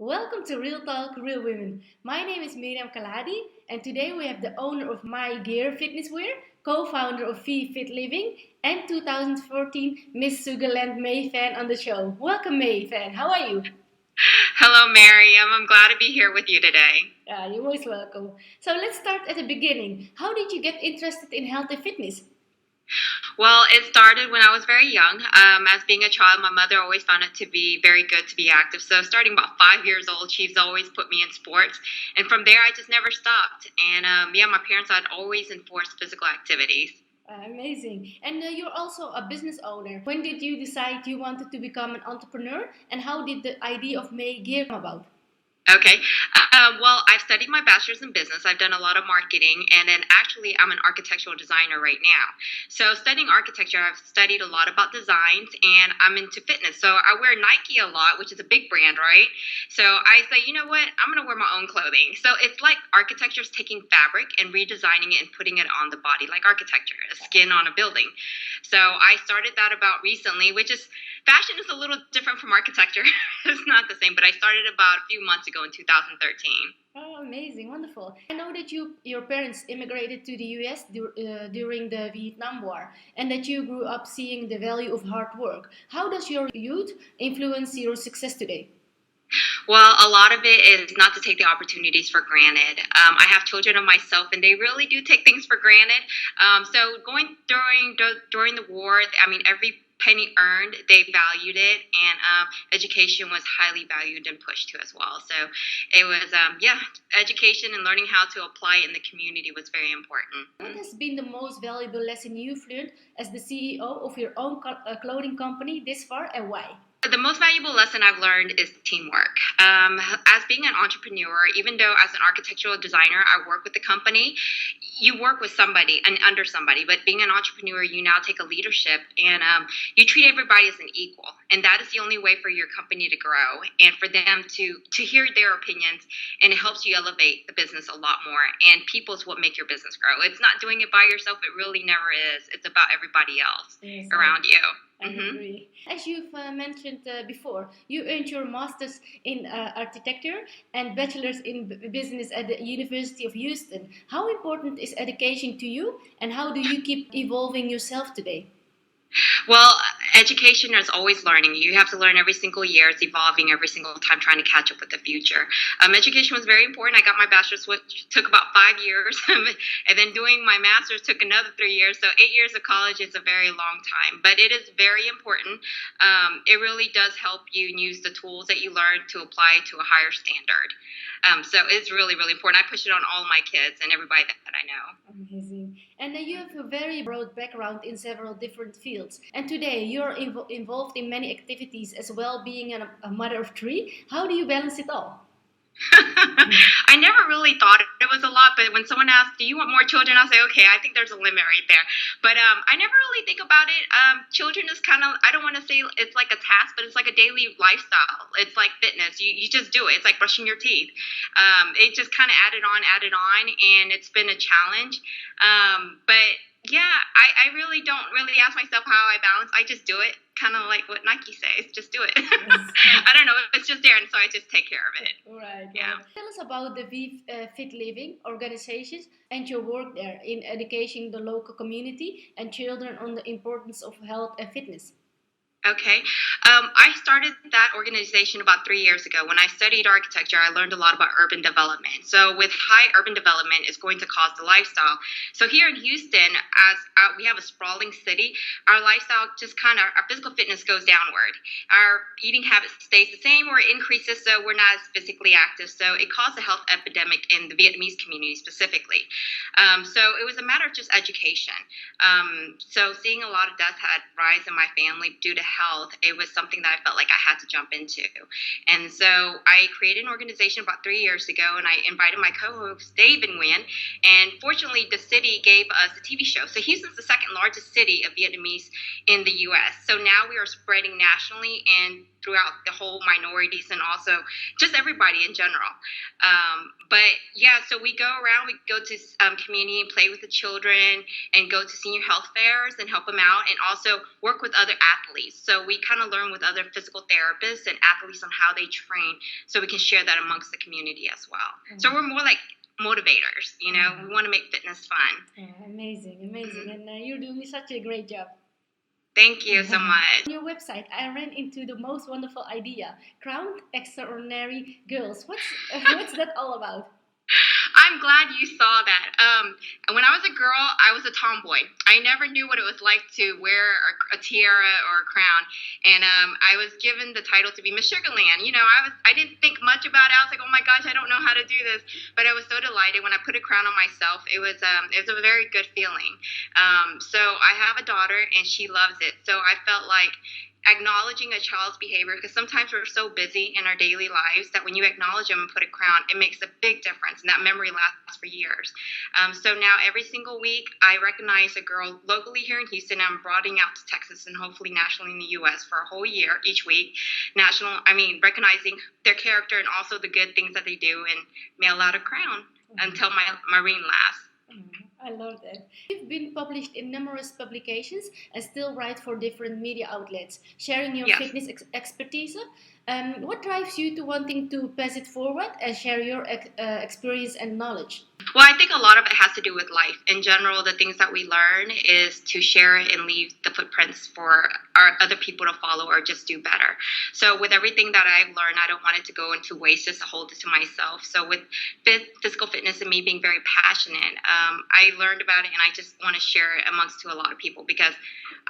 Welcome to Real Talk, Real Women. My name is Miriam Khalladi, and today we have the owner of My Gear Fitness Wear, co-founder of V Fit Living, and 2014 Miss Sugarland May Phan on the show. Welcome, May Phan. How are you? Hello, Miriam. I'm glad to be here with you today. You're most welcome. So let's start at the beginning. How did you get interested in healthy fitness? Well, it started when I was very young. As being a child, my mother always found it to be very good to be active. So, starting about 5 years old, she's always put me in sports. And from there, I just never stopped. And my parents had always enforced physical activities. Amazing. And you're also a business owner. When did you decide you wanted to become an entrepreneur? And how did the idea of May Gear come about? Okay. Well, I've studied my bachelor's in business. I've done a lot of marketing, and then actually, I'm an architectural designer right now. So, studying architecture, I've studied a lot about designs, and I'm into fitness. So, I wear Nike a lot, which is a big brand, right? So, I say, you know what? I'm going to wear my own clothing. So, it's like architecture is taking fabric and redesigning it and putting it on the body, like architecture, a skin on a building. So, I started that about recently, which is fashion is a little different from architecture. It's not the same, but I started about a few months ago in 2013. Oh, amazing, wonderful. I know that your parents immigrated to the US during the Vietnam War and that you grew up seeing the value of hard work. How does your youth influence your success today? Well, a lot of it is not to take the opportunities for granted. I have children of myself, and they really do take things for granted. So going during the war, I mean, every penny earned, they valued it, and education was highly valued and pushed to as well. So it was, education and learning how to apply it in the community was very important. What has been the most valuable lesson you've learned as the CEO of your own clothing company this far, and why? The most valuable lesson I've learned is teamwork. As being an entrepreneur, even though as an architectural designer, I work with the company, you work with somebody and under somebody. But being an entrepreneur, you now take a leadership and you treat everybody as an equal. And that is the only way for your company to grow and for them to hear their opinions. And it helps you elevate the business a lot more. And people is what make your business grow. It's not doing it by yourself. It really never is. It's about everybody else Yes, around you. I agree. As you've mentioned before, you earned your master's in architecture and bachelor's in business at the University of Houston. How important is education to you, and how do you keep evolving yourself today? Well, education is always learning. You have to learn every single year. It's evolving every single time, trying to catch up with the future. Education was very important. I got my bachelor's, which took about 5 years, and then doing my master's took another 3 years. So 8 years of college is a very long time, but it is very important. It really does help you use the tools that you learn to apply to a higher standard. So it's really, really important. I push it on all my kids and everybody that I know. Amazing. And you have a very broad background in several different fields. And today you're involved in many activities as well, being a mother of three. How do you balance it all? I never really thought it was a lot, but when someone asks, "Do you want more children?" I'll say, "Okay, I think there's a limit right there." But I never really think about it. Children is kind of, I don't want to say it's like a task, but it's like a daily lifestyle. It's like fitness. You just do it. It's like brushing your teeth. It just kind of added on, and it's been a challenge. But yeah, I really don't really ask myself how I balance. I just do it, kind of like what Nike says, just do it. Yes. I don't know, it's just there, and so I just take care of it. Right. Yeah. Right. Tell us about the Fit Living organizations and your work there in educating the local community and children on the importance of health and fitness. Okay. I started that organization about 3 years ago. When I studied architecture, I learned a lot about urban development. So, with high urban development, it's going to cause the lifestyle. So, here in Houston, as we have a sprawling city, our lifestyle just kind of, our physical fitness goes downward. Our eating habits stays the same or increases, so we're not as physically active. So, it caused a health epidemic in the Vietnamese community specifically. So, it was a matter of just education. So, seeing a lot of deaths had rise in my family due to health, it was something that I felt like I had to jump into. And so I created an organization about 3 years ago, and I invited my co-host Dave and Nguyen. And fortunately, the city gave us a TV show. So Houston's the second largest city of Vietnamese in the U.S. So now we are spreading nationally, and throughout the whole minorities and also just everybody in general. But yeah, so we go around, we go to community and play with the children and go to senior health fairs and help them out and also work with other athletes. So we kind of learn with other physical therapists and athletes on how they train so we can share that amongst the community as well. Mm-hmm. So we're more like motivators, you know, we want to make fitness fun. Oh, amazing. Mm-hmm. And you're doing such a great job. Thank you so much. On your website, I ran into the most wonderful idea, Crowned Extraordinary Girls. What's that all about? I'm glad you saw that. When I was a girl, I was a tomboy. I never knew what it was like to wear a tiara or a crown, and I was given the title to be Miss Sugarland. You know, I didn't think much about it. I was like, oh my gosh, I don't know how to do this, but I was so delighted when I put a crown on myself. It was a very good feeling. So I have a daughter, and she loves it. So I felt like acknowledging a child's behavior, because sometimes we're so busy in our daily lives that when you acknowledge them and put a crown, it makes a big difference, and that memory lasts for years. So now every single week I recognize a girl locally here in Houston. I'm broadening out to Texas and hopefully nationally in the U.S. for a whole year each week. Recognizing their character and also the good things that they do, and mail out a crown until my reign lasts. I love that. You've been published in numerous publications and still write for different media outlets, sharing your fitness expertise. What drives you to wanting to pass it forward and share your experience and knowledge? Well, I think a lot of it has to do with life. In general, the things that we learn is to share it and leave the footprints for our other people to follow or just do better. So with everything that I've learned, I don't want it to go into waste, just to hold it to myself. So with physical fitness and me being very passionate, I learned about it and I just want to share it amongst to a lot of people, because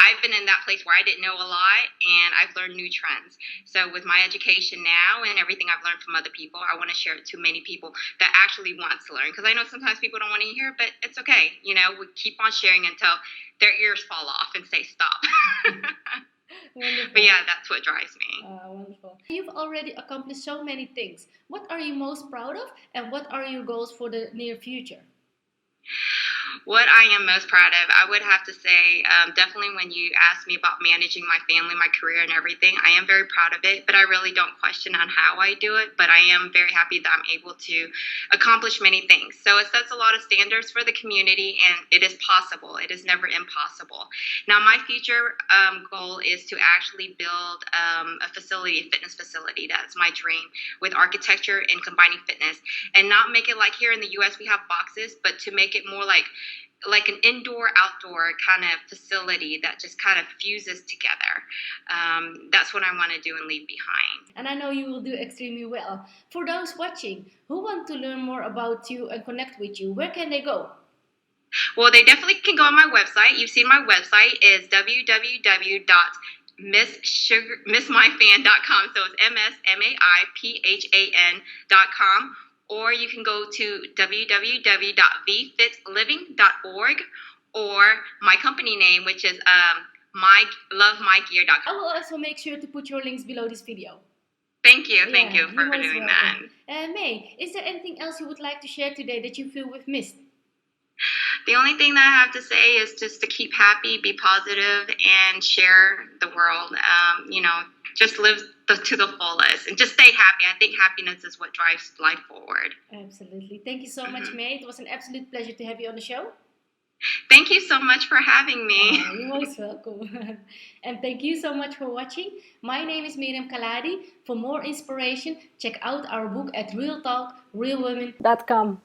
I've been in that place where I didn't know a lot and I've learned new trends. So with my education now and everything I've learned from other people, I want to share it to many people that actually want to learn, because I know sometimes people don't want to hear, but it's okay. You know, we keep on sharing until their ears fall off and say stop. Wonderful. But yeah, that's what drives me. Wonderful. You've already accomplished so many things. What are you most proud of, and what are your goals for the near future? What I am most proud of, I would have to say, definitely when you asked me about managing my family, my career and everything, I am very proud of it, but I really don't question on how I do it, but I am very happy that I'm able to accomplish many things. So it sets a lot of standards for the community, and it is possible. It is never impossible. Now, my future goal is to actually build a fitness facility. That's my dream, with architecture and combining fitness, and not make it like here in the U.S. we have boxes, but to make it more like an indoor-outdoor kind of facility that just kind of fuses together. That's what I want to do and leave behind. And I know you will do extremely well. For those watching who want to learn more about you and connect with you, where can they go? Well, they definitely can go on my website. You've seen my website is www.missmyfan.com. So it's MSMAIPHAN.com. Or you can go to www.vfitliving.org, or my company name, which is lovemygear.com. I will also make sure to put your links below this video. Thank you for doing that. May, is there anything else you would like to share today that you feel we've missed? The only thing that I have to say is just to keep happy, be positive, and share the world. Just live to the fullest and just stay happy. I think happiness is what drives life forward. Absolutely. Thank you so much, May. It was an absolute pleasure to have you on the show. Thank you so much for having me. You're most welcome. And thank you so much for watching. My name is Miriam Khalladi. For more inspiration, check out our book at realtalkrealwomen.com.